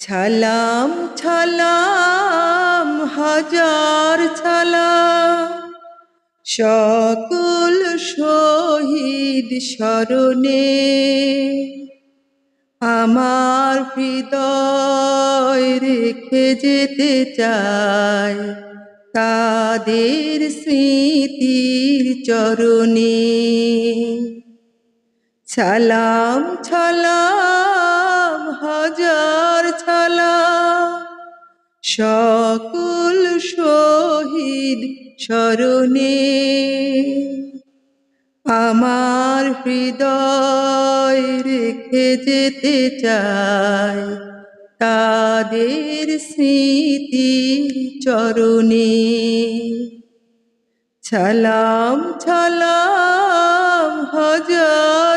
ছালাম ছালাম হাজার ছালাম সকল শহীদ স্মরণে আমার হৃদয় রেখে যেতে চাই তাদের স্মৃতির চরণে। ছালাম ছালাম হাজার ছালাম সকল শহীদ স্মরণে আমার হৃদয় রেখে যেতে চাই তাদের স্মৃতির চরণে। ছালাম ছালাম হাজার